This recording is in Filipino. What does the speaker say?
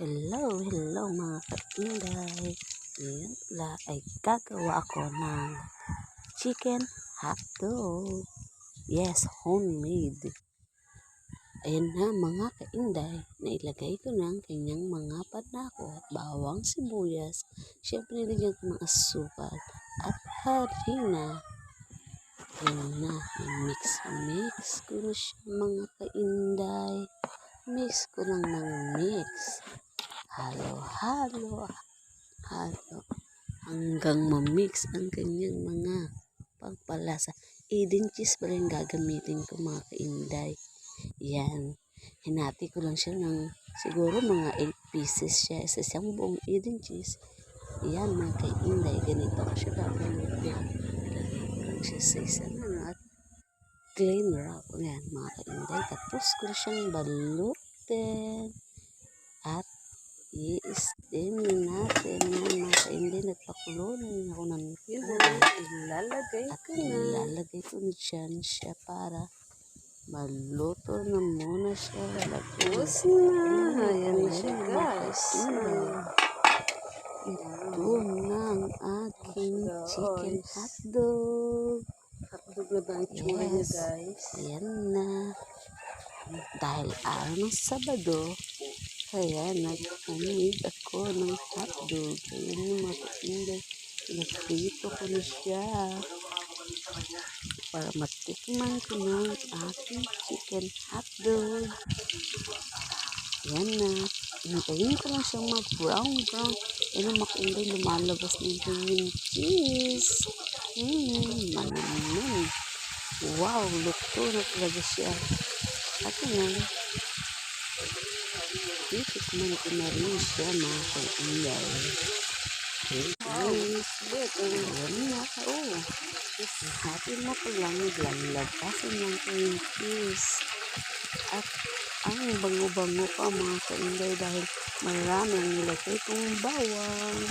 Hello mga kainday. Ngayon pala ay gagawa ako ng chicken hotdog. Yes, homemade. Ayan na mga kainday, nailagay ko na ang kanyang mga panako at bawang sibuyas. Siyempre nilagyan ko ng asukal at harina. Ayan na, mix ko na siya mga kainday. Mix ko lang ng mix. Halo hanggang ma-mix ang kanyang mga pagpalasa. Eden cheese pa rin gagamitin ko mga kainday. Yan, hinati ko lang siya ng siguro mga 8 pieces siya sa isang buong Eden cheese. Yan mga kainday, ganito ko siya gagamitin. Ilagay ko lang siya sa isang at clean wrap. Yan mga kainday, tapos ko na siyang balutin at i-steam natin yan mga kainday. Nagpakulo na rin ako ng ilalagay ko na dyan siya para maluto na muna siya. Tapos na, ayan na siya guys. Ito na ang aking chicken hotdog. Hotdog na ba ang tsura niya guys? Ayan na. Dahil araw ng Sabado, kaya nag-homemade ako ng hotdog. Ayan yung mga kainday. Nagprito ko na siya para matikman ko ng aking chicken hotdog. Ayan na. Hintayin ko lang siyang mag-brown. Ayan ang mga kainday, lumalabas na yung cheese. Manaman. Wow, luto na talaga siya. At yan, titikman ko na rin siya mga kainday. Ayan na. Hati mo ko lang laglabasin ng cream cheese. At ang bango-bango pa mga kainday dahil marami ang nilagay kong bawang.